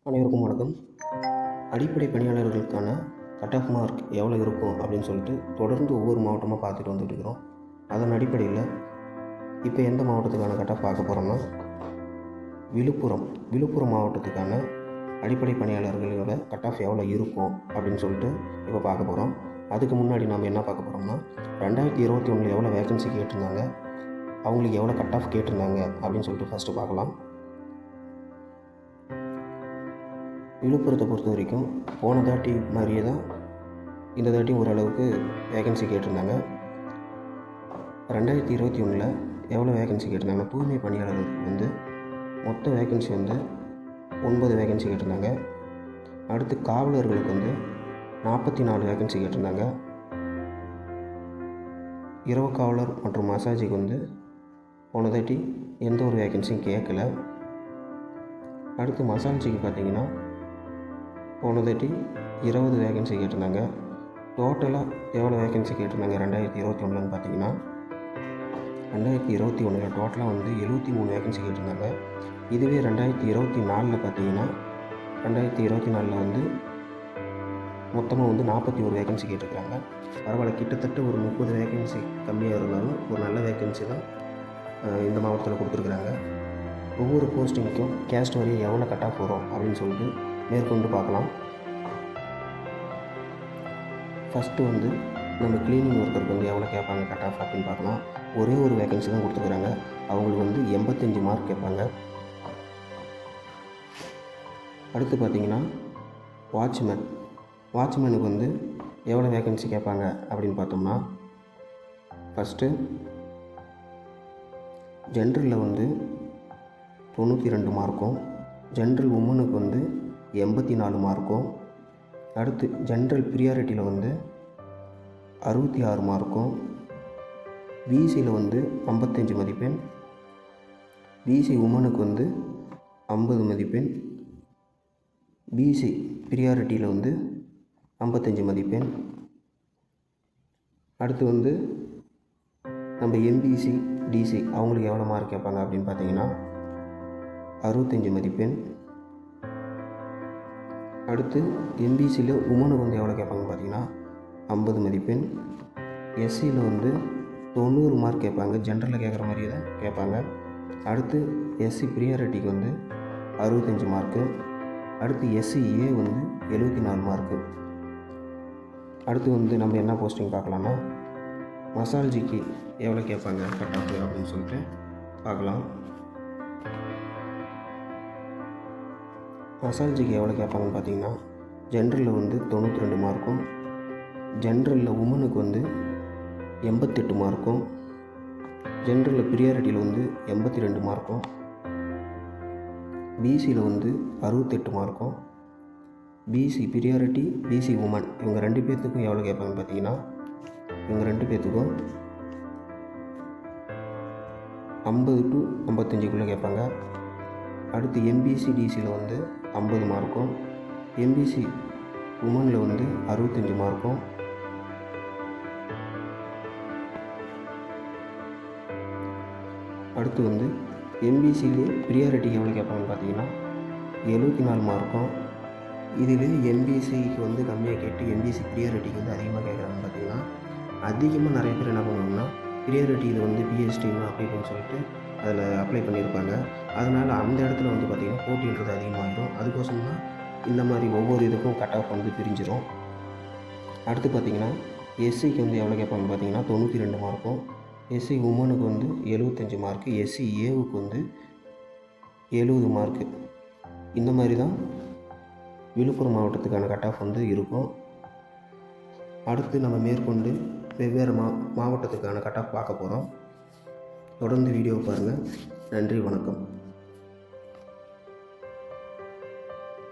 அனைவருக்கும் வணக்கம். அடிப்படை பணியாளர்களுக்கான கட் ஆஃப் மார்க் எவ்வளோ இருக்கும் அப்படின்னு சொல்லிட்டு தொடர்ந்து ஒவ்வொரு மாவட்டமாக பார்த்துட்டு வந்துட்டு இருக்கிறோம். அதன் அடிப்படையில் இப்போ எந்த மாவட்டத்துக்கான கட் ஆஃப் பார்க்க போகிறோம்னா விழுப்புரம் மாவட்டத்துக்கான அடிப்படை பணியாளர்களோட கட் ஆஃப் எவ்வளோ இருக்கும் அப்படின்னு சொல்லிட்டு இப்போ பார்க்க போகிறோம். அதுக்கு முன்னாடி நாம் என்ன பார்க்க போகிறோம்னா 2021 எவ்வளோ வேகன்சி கேட்டிருந்தாங்க, அவங்களுக்கு எவ்வளோ கட் ஆஃப் கேட்டிருந்தாங்க அப்படின்னு சொல்லிட்டு ஃபஸ்ட்டு பார்க்கலாம். விழுப்புரத்தை பொறுத்த வரைக்கும் போன தாட்டி மாதிரியே தான் இந்த தாட்டி ஓரளவுக்கு வேகன்சி கேட்டிருந்தாங்க. 2021 எவ்வளோ வேகன்சி கேட்டிருந்தாங்கன்னா தூய்மை பணியாளர்களுக்கு வந்து மொத்த வேகன்சி வந்து 9 வேகன்சி கேட்டிருந்தாங்க. அடுத்து காவலர்களுக்கு வந்து 44 வேகன்சி கேட்டிருந்தாங்க. இரவு காவலர் மற்றும் மசாஜுக்கு வந்து போன தாட்டி எந்த ஒரு வேகன்சியும் கேட்கல. அடுத்து மசாஜுக்கு பார்த்திங்கன்னா போன தாட்டி 20 வேகன்சி கேட்டிருந்தாங்க. டோட்டலாக எவ்வளோ வேகன்சி கேட்டிருந்தாங்க 2021 பார்த்திங்கன்னா 2021 டோட்டலாக வந்து 73 வேகன்சி கேட்டிருந்தாங்க. இதுவே 2024 பார்த்திங்கன்னா 2024 வந்து மொத்தமாக வந்து 41 வேகன்சி கேட்டிருக்காங்க. பரவாயில்ல, கிட்டத்தட்ட ஒரு 30 வேகன்சி கம்மியாக இருந்தாலும் ஒரு நல்ல வேகன்சி தான் இந்த மாவட்டத்தில் கொடுத்துருக்குறாங்க. ஒவ்வொரு போஸ்டிங்க்கும் கேஸ்ட் வரையும் எவ்வளோ கட் ஆஃப் வரும் அப்படின்னு சொல்லிட்டு மேற்கொண்டு பார்க்கலாம். ஃபஸ்ட்டு வந்து நம்ம க்ளீனிங் ஒர்க்கருக்கு வந்து எவ்வளோ கேட்பாங்க கட் ஆஃப் அப்படின்னு பார்க்கலாம். ஒரே ஒரு வேகன்சி தான் கொடுத்துருக்குறாங்க. அவங்களுக்கு வந்து 85 மார்க் கேட்பாங்க. அடுத்து பார்த்திங்கன்னா வாட்ச்மேனுக்கு வந்து எவ்வளோ வேகன்சி கேட்பாங்க அப்படின்னு பார்த்தோம்னா ஃபஸ்ட்டு ஜென்ரலில் வந்து 92 மார்க்கும், ஜென்ரல் உமனுக்கு வந்து 84 மார்க்கும், அடுத்து ஜென்ரல் ப்ரியாரிட்டியில் வந்து 66 மார்க்கும், பிசியில் வந்து 55 மதிப்பெண், பிசி உமனுக்கு வந்து 50 மதிப்பெண், பிசி ப்ரியாரிட்டியில் வந்து 55 மதிப்பெண். அடுத்து வந்து நம்ம எம்பிசி டிசி அவங்களுக்கு எவ்வளோ மார்க் கேட்பாங்க அப்படின்னு பார்த்தீங்கன்னா 65 மதிப்பெண். அடுத்து எம்பிசியில் உமனுக்கு வந்து எவ்வளோ கேட்பாங்கன்னு பார்த்தீங்கன்னா 50 மதிப்பெண். எஸ்சியில் வந்து 90 மார்க் கேட்பாங்க, ஜென்ரலில் கேட்குற மாதிரியே தான் கேட்பாங்க. அடுத்து எஸ்சி ப்ரியாரிட்டிக்கு வந்து 65 மார்க்கு. அடுத்து எஸ்சிஏ வந்து 74 மார்க்கு. அடுத்து வந்து நம்ம என்ன போஸ்டிங் பார்க்கலான்னா மசால்ஜிக்கு எவ்வளோ கேட்பாங்க கட் ஆஃப் அப்படின்னு சொல்லிட்டு பார்க்கலாம். மசால்ஜிக்கு எவ்வளோ கேட்பாங்கன்னு பார்த்தீங்கன்னா ஜென்ரலில் வந்து 92 மார்க்கும், ஜென்ரலில் உமனுக்கு வந்து 88 மார்க்கும், ஜென்ரலில் ப்ரியாரிட்டியில் வந்து 82 மார்க்கும், பிசியில் வந்து 68 மார்க்கும், பிசி ப்ரியாரிட்டி பிசி உமன் இவங்க 2 பேர்த்துக்கும் எவ்வளோ கேட்பாங்கன்னு பார்த்தீங்கன்னா இவங்க 2 பேர்த்துக்கும் 50 to 55 கேட்பாங்க. அடுத்து எம்பிசி டிசியில் வந்து 50 மார்க்கும், எம்பிசி உமனில் வந்து 65 மார்க்கும், அடுத்து வந்து எம்பிசியிலே ப்ரியாரிட்டி எவ்வளோ கேட்பாங்கன்னு பார்த்தீங்கன்னா 74 மார்க்கும். இதுவே எம்பிசிக்கு வந்து கம்மியாக கேட்டு எம்பிசி ப்ரியாரிட்டிக்கு வந்து அதிகமாக கேட்குறாங்கன்னு பார்த்தீங்கன்னா அதிகமாக நிறைய பேர் என்ன பண்ணுவாங்கன்னா ப்ரியாரிட்டியில் வந்து பிஎஸ்டின்னு அப்ளை பண்ணி சொல்லிட்டு அதில் அப்ளை பண்ணியிருப்பாங்க. அதனால் அந்த இடத்துல வந்து பார்த்திங்கன்னா போட்டின்றது அதிகமாகிடும். அதுக்கோசம் தான் இந்த மாதிரி ஒவ்வொரு இதுக்கும் கட் ஆஃப் வந்து பிரிஞ்சிடும். அடுத்து பார்த்திங்கன்னா எஸ்சிக்கு வந்து எவ்வளோ கேட்பாங்கன்னு பார்த்தீங்கன்னா 92 மார்க்கும், எஸ்சி உமனுக்கு வந்து 75 மார்க்கு, எஸ்சி ஏவுக்கு வந்து 70 மார்க்கு. இந்த மாதிரி தான் விழுப்புரம் மாவட்டத்துக்கான கட் ஆஃப் வந்து இருக்கும். அடுத்து நம்ம மேற்கொண்டு வெவ்வேறு மாவட்டத்துக்கான கட் ஆஃப் பார்க்க போகிறோம். தொடர்ந்து வீடியோ பாருங்கள். நன்றி, வணக்கம்.